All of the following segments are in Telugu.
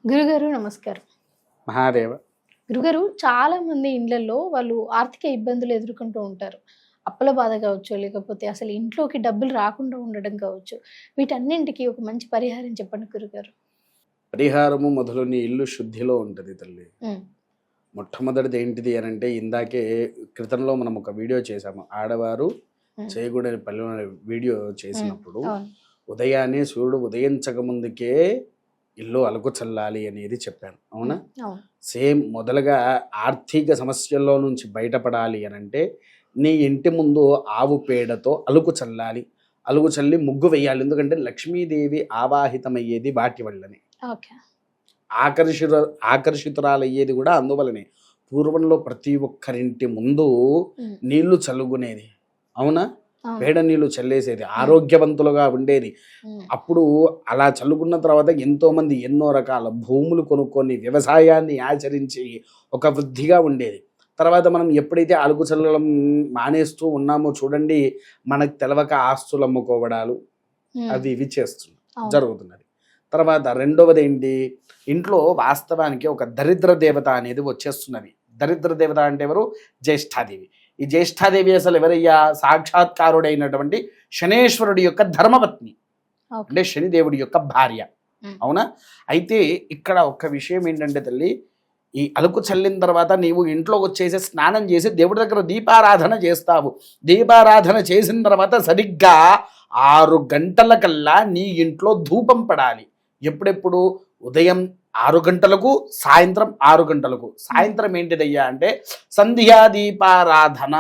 గురుగారు నమస్కారం. మహాదేవ. గురుగారు చాలా మంది ఇండ్లలో వాళ్ళు ఆర్థిక ఇబ్బందులు ఎదుర్కొంటూ ఉంటారు. అప్పుల బాధ కావచ్చు, లేకపోతే అసలు ఇంట్లోకి డబ్బులు రాకుండా ఉండడం కావచ్చు. వీటన్నింటికి ఒక మంచి పరిహారం చెప్పండి గురుగారు. పరిహారము మొదలు నీ ఇల్లు శుద్ధిలో ఉంటుంది తల్లి. హ్మ్. మొట్టమొదటిది ఏంటిది అని అంటే, ఇందాకే క్రితంలో మనం ఒక వీడియో చేసాము. ఆడవారు చేయకూడని పనులు అనే వీడియో చేసినప్పుడు అవును. ఉదయాన్నే సూర్యుడు ఉదయించక ముందుకే ఇల్లు అలుకు చల్లాలి అనేది చెప్పాను. అవునా? అవును. సేమ్ మొదలుగా ఆర్థిక సమస్యల్లో నుంచి బయటపడాలి అని అంటే, నీ ఇంటి ముందు ఆవు పేడతో అలుకు చల్లాలి. అలుగు చల్లి ముగ్గు వేయాలి. ఎందుకంటే లక్ష్మీదేవి ఆవాహితమయ్యేది వాటి వల్లనే, ఓకే. ఆకర్షితురాలయ్యేది కూడా అందువలనే. పూర్వంలో ప్రతి ఒక్కరింటి ముందు నీళ్లు చల్లుకునేది. అవునా? పేడ నీళ్లు చల్లేసేది, ఆరోగ్యవంతులుగా ఉండేది. అప్పుడు అలా చల్లుకున్న తర్వాత ఎంతో మంది ఎన్నో రకాల భూములు కొనుక్కొని వ్యవసాయాన్ని ఆచరించి ఒక వృద్ధిగా ఉండేది. తర్వాత మనం ఎప్పుడైతే అలుగు చల్లడం మానేస్తూ ఉన్నామో చూడండి, మనకు తెలవక ఆస్తులు అమ్ముకోవడాలు అవి ఇవి చేస్తున్నాం జరుగుతున్నది. తర్వాత రెండవది ఏంటి, ఇంట్లో వాస్తవానికి ఒక దరిద్ర దేవత అనేది వచ్చేస్తున్నది. దరిద్ర దేవత అంటే ఎవరు? జ్యేష్ఠాదేవి. ఈ జ్యేష్ఠాదేవి అసలు ఎవరయ్యా? సాక్షాత్కారుడైనటువంటి శనేశ్వరుడి యొక్క ధర్మపత్ని, అంటే శనిదేవుడి యొక్క భార్య. అవునా? అయితే ఇక్కడ ఒక విషయం ఏంటంటే తల్లి, ఈ అలుకు చల్లిన తర్వాత నీవు ఇంట్లో వచ్చేసి స్నానం చేసి దేవుడి దగ్గర దీపారాధన చేస్తావు. దీపారాధన చేసిన తర్వాత సరిగ్గా 6 గంటలకల్లా నీ ఇంట్లో ధూపం పడాలి. ఎప్పుడెప్పుడు? ఉదయం 6 గంటలకు, సాయంత్రం 6 గంటలకు. సాయంత్రం ఏంటిదయ్యా అంటే సంధ్యాదీపారాధన.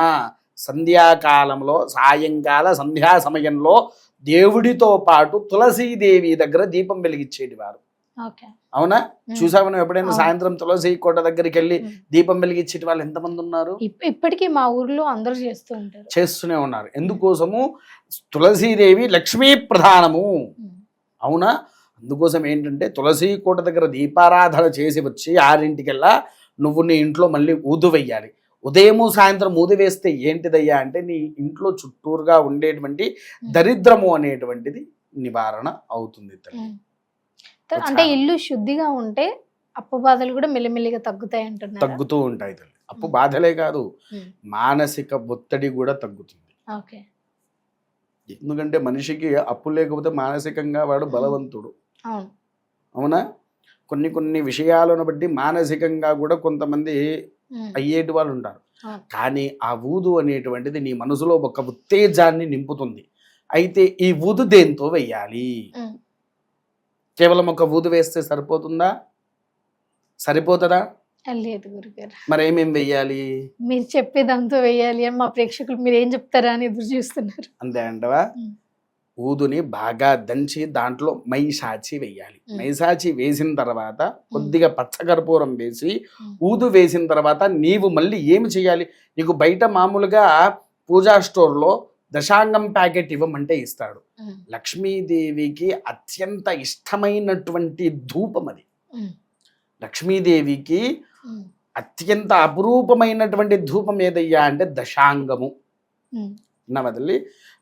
సంధ్యాకాలంలో, సాయంకాల సంధ్యా సమయంలో దేవుడితో పాటు తులసీదేవి దగ్గర దీపం వెలిగించేటి వారు. అవునా? చూసావు నువ్వు ఎప్పుడైనా సాయంత్రం తులసి కోట దగ్గరికి వెళ్ళి దీపం వెలిగించేటి వాళ్ళు ఎంతమంది ఉన్నారు? ఇప్పటికీ మా ఊర్లో అందరూ చేస్తూనే ఉన్నారు. ఎందుకోసము? తులసీదేవి లక్ష్మీ ప్రధానము. అవునా? అందుకోసం ఏంటంటే తులసి కోట దగ్గర దీపారాధన చేసి వచ్చి 6ంటికల్లా నువ్వు నీ ఇంట్లో మళ్ళీ ఊదు వెయ్యాలి. ఉదయము సాయంత్రం ఊది వేస్తే ఏంటిదయ్యా అంటే నీ ఇంట్లో చుట్టూరుగా ఉండేటువంటి దరిద్రము అనేటువంటిది నివారణ అవుతుంది. అంటే ఇల్లు శుద్ధిగా ఉంటే అప్పు బాధలు కూడా మెల్లిమెల్లిగా తగ్గుతాయి అంటున్నారు. తగ్గుతూ ఉంటాయి తల్లి. అప్పు బాధలే కాదు, మానసిక ఒత్తిడి కూడా తగ్గుతుంది. ఎందుకంటే మనిషికి అప్పు లేకపోతే మానసికంగా వాడు బలవంతుడు. అవునా? కొన్ని విషయాలను బట్టి మానసికంగా కూడా కొంతమంది అయ్యేటి వాళ్ళు ఉంటారు. కానీ ఆ ఊదు అనేటువంటిది నీ మనసులో ఒక ఉత్తేజాన్ని నింపుతుంది. అయితే ఈ ఊదు దేంతో వెయ్యాలి? కేవలం ఒక ఊదు వేస్తే సరిపోతుందా? సరిపోతుందా? లేదు గురుగారు. మరి ఏమేమి వెయ్యాలి? మీరు చెప్పేదంతా వెయ్యాలి అని మా ప్రేక్షకులు మీరు ఏం చెప్తారా అని ఎదురు చూస్తున్నారు. అంతే అంటవా? ఊదుని బాగా దంచి దాంట్లో మైసాచి వెయ్యాలి. మైసాచి వేసిన తర్వాత కొద్దిగా పచ్చకర్పూరం వేసి ఊదు వేసిన తర్వాత నీవు మళ్ళీ ఏమి చేయాలి? నీకు బయట మామూలుగా పూజా స్టోర్లో దశాంగం ప్యాకెట్ ఇవ్వమంటే ఇస్తాడు. లక్ష్మీదేవికి అత్యంత ఇష్టమైనటువంటి ధూపం అది. లక్ష్మీదేవికి అత్యంత అపురూపమైనటువంటి ధూపం ఏదయ్యా అంటే దశాంగము. నా వదిలి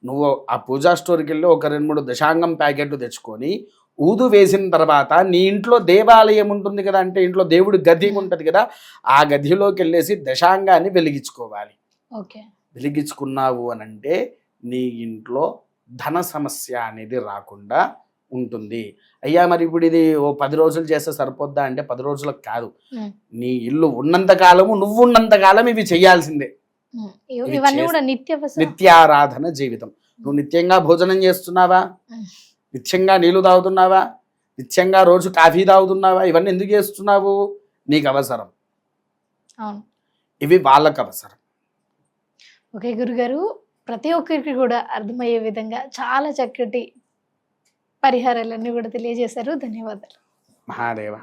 నువ్వు ఆ పూజా స్టోర్కి వెళ్ళి ఒక 2-3 దశాంగం ప్యాకెట్లు తెచ్చుకొని ఊదు వేసిన తర్వాత నీ ఇంట్లో దేవాలయం ఉంటుంది కదా, అంటే ఇంట్లో దేవుడి గది ఉంటుంది కదా, ఆ గదిలోకి వెళ్ళేసి దశాంగాన్ని వెలిగించుకోవాలి. వెలిగించుకున్నావు అని అంటే నీ ఇంట్లో ధన సమస్య అనేది రాకుండా ఉంటుంది. అయ్యా మరి ఇప్పుడు ఇది ఓ 10 రోజులు చేస్తే సరిపోద్దా అంటే 10 రోజులకు కాదు. నీ ఇల్లు ఉన్నంత కాలము, నువ్వు ఉన్నంత కాలం ఇవి చేయాల్సిందే. నిత్యారాధన జీవితం. నువ్వు నిత్యంగా భోజనం చేస్తున్నావా? నిత్యంగా నీళ్లు తాగుతున్నావా? నిత్యంగా రోజు కాఫీ తాగుతున్నావా? ఇవన్నీ ఎందుకు చేస్తున్నావు? నీకు అవసరం. ఇవి వాళ్ళకు అవసరం. ఓకే గురుగారు, ప్రతి ఒక్కరికి కూడా అర్థమయ్యే విధంగా చాలా చక్కటి పరిహారాలన్నీ కూడా తెలియజేశారు. ధన్యవాదాలు. మహాదేవ.